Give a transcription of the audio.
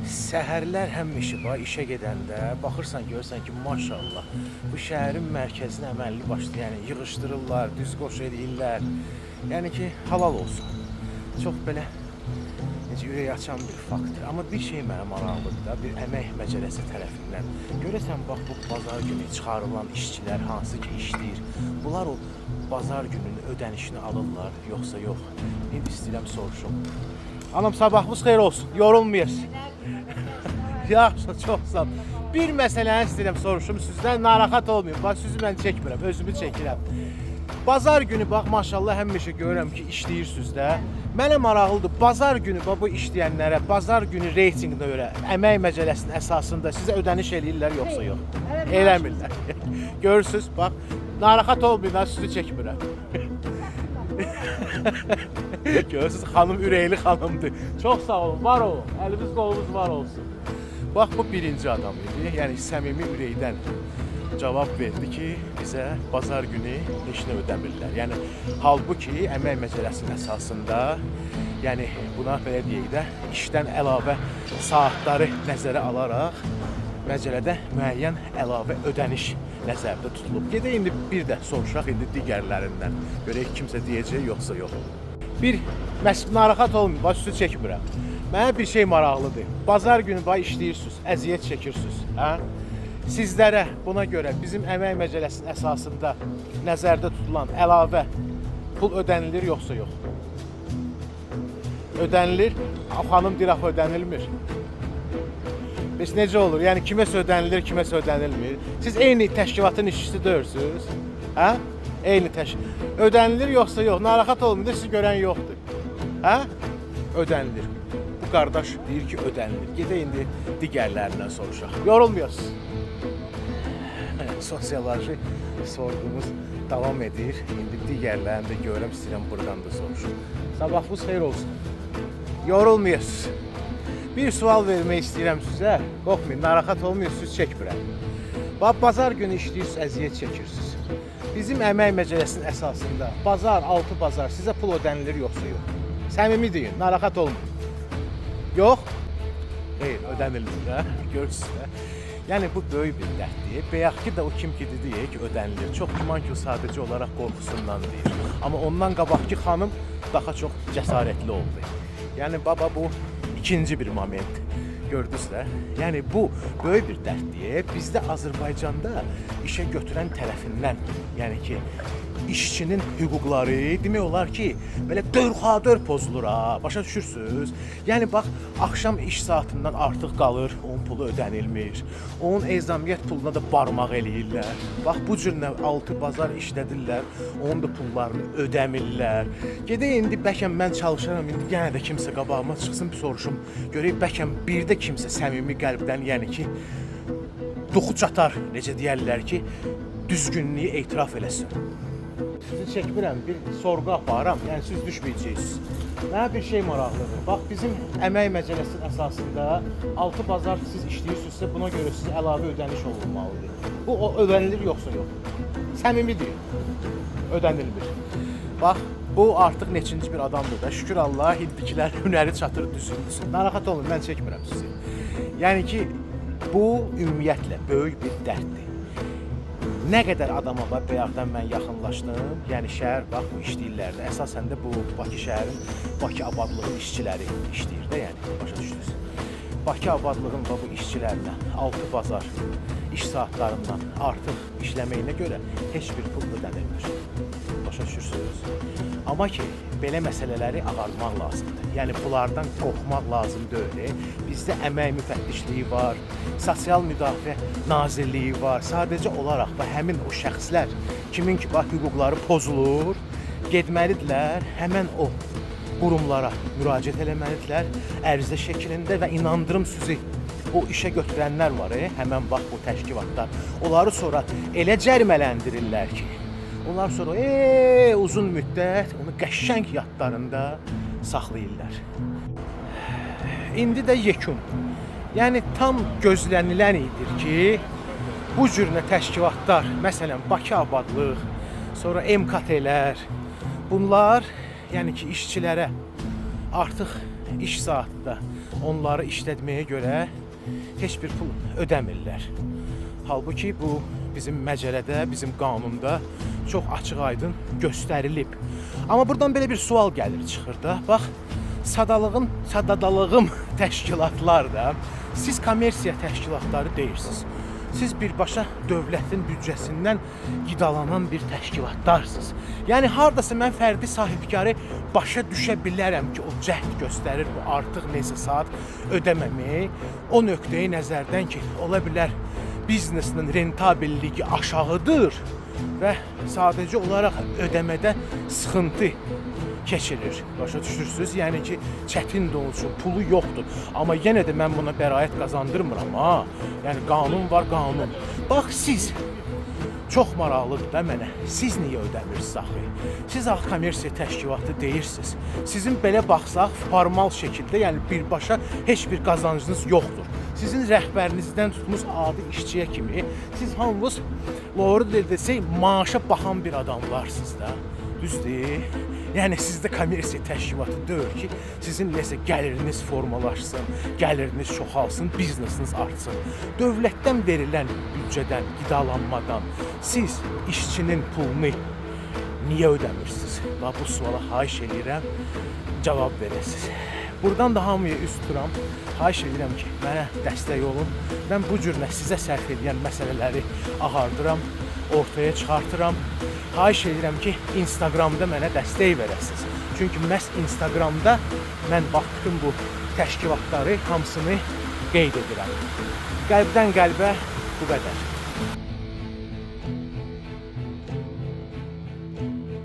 Səhərlər həmişə işə gedəndə baxırsan görürsən ki, maşallah bu şəhərin mərkəzinə əməlli başlı, yəni yığışdırırlar, düz qoş eləyirlər. Yəni ki, halal olsun. Çox belə necə ürək açan bir faktdır. Amma bir şey mənə maraqlıdır da, bir əmək məcəlləsi tərəfindən. Görəsən bax bu bazar günü çıxarılan işçilər hansı ki işləyir, bunlar o bazar gününün ödənişini alırlar, yoxsa yox? İndi istəyirəm soruşum. Anam sabahınız xeyir olsun, yorulmayasın. Yaxşı, çox sağ ol. Bir məsələni istəyirəm soruşum sizdən, narahat olmayın. Bax, sizi mən çəkmirəm, özümü çəkirəm. Bazar günü bax, maşallah həmişə görürəm ki, işləyirsiniz də. Mənə maraqlıdır, bazar günü bu işləyənlərə, bazar günü reytinqinə görə əmək məcəlləsinin əsasında sizə ödəniş eləyirlər, yoxsa yox? Eləmirlər. Görürsünüz, bax, narahat olmayın, sizi çəkmirəm. Görürsünüz, xanım ürəkli xanımdır. Çox sağ olun, var olun, əliniz qolunuz var olsun. Bax, bu birinci adam idi, yəni səmimi ürəkdən cavab verdi ki, bizə bazar günü işini ödəmirlər. Yəni, halbuki əmək məcəlləsinin əsasında, yəni buna belə deyək də, işdən əlavə saatları nəzərə alaraq, məcəllədə müəyyən əlavə ödəniş nəzərdə tutulub. Gedək indi bir də soruşaq indi digərlərindən. Görək kimsə deyəcək, yoxsa yox. Bir, narahat olmayın, baş üstü çəkmirəm. Mənə bir şey maraqlıdır. Bazar günü işləyirsiniz, əziyyət çəkirsiniz. Sizlərə buna görə bizim əmək məcəlləsinin əsasında nəzərdə tutulan əlavə pul ödənilir, yoxsa yox? Ödənilir, xanım deyir, axı ödənilmir. Biz necə olur? Yəni kiməsə ödənilir, kiməsə ödənilmir. Siz eyni təşkilatın işçisi deyilsiniz. Eyni təşkilat. Ödənilir, yoxsa yox? Narahat olmayın, sizi görən yoxdur. Ödənilir. Bu qardaş deyir ki, ödənilir. Gedək indi digərlərindən soruşaq. Yorulmuyoruz. Sosioloji sorğumuz davam edir. İndi digərlərini də görürəm, istəyirəm buradan da soruşum. Sabahınız xeyir olsun. Yorulmuyoruz. Bir sual vermək istəyirəm sizə. Qorxmayın, narahat olmayın, siz çəkmirəm. Bazar günü işləyirsiniz, əziyyət çəkirsiniz. Bizim əmək məcəlləsinin əsasında bazar, 6 bazar sizə pul ödənilir, yoxsa yox? Səmimi deyin, narahat olmayın. Yox? Xeyr, ödənilmir, görürsünüz də. Yəni bu böyük bir dərddir. Bəyək ki də o kim ki deyək ki, ödənilir. Çox güman ki, sadəcə olaraq qorxusundan deyir. Amma ondan qabaqki xanım daha çox cəsarətli oldu. Yəni baba bu ikinci bir moment. Gördünüz də. Yəni bu böyük bir dərddir. Bizdə Azərbaycanda işə götürən tərəfindən, yəni ki, işçinin hüquqları demək olar ki, belə dörxadör pozulur ha, başa düşürsünüz? Yəni bax, axşam iş saatından artıq qalır, onun pulu ödənilmir. Onun ezamiyyət puluna da barmaq eləyirlər. Bax, bu cür 6 bazar işlədirlər, onun da pullarını ödəmirlər. Gedək indi bəlkə mən çalışaram, indi yenə də kimsə qabağıma çıxsın, bir soruşum. Görək bəlkə bir də kimsə səmimi qəlbdən, yəni ki, duxu çatar, necə deyərlər ki, düzgünlüyü etiraf eləsin. Sizi çəkmirəm, bir sorğu aparam, yəni siz düşməyəcəksiniz. Mənə bir şey maraqlıdır. Bax, bizim əmək məcəlləsinin əsasında 6 bazar siz işləyirsinizsə, buna görə sizə əlavə ödəniş olunmalıdır. Bu ödənilir, yoxsa yox? Səmimi deyil, ödənilmir. Bax, bu artıq neçinci bir adamdır da, şükür Allah, hindikilər hünəri çatır, düzüldüsün. Narahat olun, mən çəkmirəm sizi. Yəni ki, bu ümumiyyətlə böyük bir dərddir. Nə qədər adama var, bayaqdan mən yaxınlaşdım, yəni şəhər, bax, bu işləyirlər də, əsasən də bu Bakı şəhərin, Bakı abadlığın işçiləri işləyir də, yəni, başa düşdünüz. Bakı abadlığın bu işçilərinə 6 bazar iş saatlarından artıq işləməyinə görə heç bir pul ödənilmir. Başa düşürsünüz. Amma ki, belə məsələləri ağartmaq lazımdır. Yəni, bunlardan qorxmaq lazım deyil. Bizdə əmək müfəttişliyi var, sosial müdafiə nazirliyi var. Sadəcə olaraq həmin o şəxslər, kimin ki, hüquqları pozulur, getməlidirlər, həmən o qurumlara müraciət eləməlidirlər, ərizə şəklində və inandırım sizi o işə götürənlər var, həmən bax bu təşkilatlar. Onları sonra elə cərimələndirirlər ki, onlar sonra uzun müddət onu qəşəng yadlarında saxlayırlar. İndi də yekun. Yəni tam gözlənilən idir ki, bu cür təşkilatlar, məsələn Bakı Abadlıq, sonra MKT-lər, bunlar yəni ki işçilərə artıq iş saatında onları işlətməyə görə heç bir pul ödəmirlər. Halbuki bu bizim məcəllədə, bizim qanunda çox açıq-aydın göstərilib. Amma buradan belə bir sual gəlir, çıxır da. Bax, sadadalığım təşkilatlar da, siz kommersiya təşkilatları deyirsiniz. Siz birbaşa dövlətin büdcəsindən qidalanan bir təşkilatdarsınız. Yəni hardasa mən fərdi sahibkarı başa düşə bilərəm ki, o cəhd göstərir bu artıq neçə saat ödəməmək. O nöqteyi nəzərdən ki, ola bilər biznesinin rentabilliyi aşağıdır və sadəcə olaraq ödəmədə sıxıntı keçirir. Başa düşürsünüz? Yəni ki, çətin də olsun, pulu yoxdur. Amma yenə də mən buna bəraət qazandırmıram ha. Yəni qanun var, qanun. Bax siz çox maraqlıdır da mənə. Siz niyə ödəmirsiniz axı? Siz axı kommersiya təşkilatı deyirsiniz. Sizin belə baxsaq formal şəkildə, yəni birbaşa heç bir qazancınız yoxdur. Sizin rəhbərinizdən tutmuş adi işçiyə kimi siz hamınız doğru desək maaşa baxan bir adamlarsınız da. Düzdür? Yəni sizdə kommersiya təşkilatı deyil ki, sizin nəsə gəliriniz formalaşsın, gəliriniz çoxalsın, biznesiniz artsın. Dövlətdən verilən büdcədən, qidalanmadan siz işçinin pulunu niyə ödəmirsiniz? Bax bu suala xahiş edirəm, cavab verəsiniz. Buradan da hamıya üz tuturam. Xahiş edirəm ki, mənə dəstək olun. Mən bu cür sizə sərf edən məsələləri ağardıram, ortaya çıxartıram. Xahiş edirəm ki, Instagramda mənə dəstək verəsiniz. Çünki məhz Instagramda mən baxdım bu təşkilatları hamısını qeyd edirəm. Qəlbdən qəlbə bu qədər.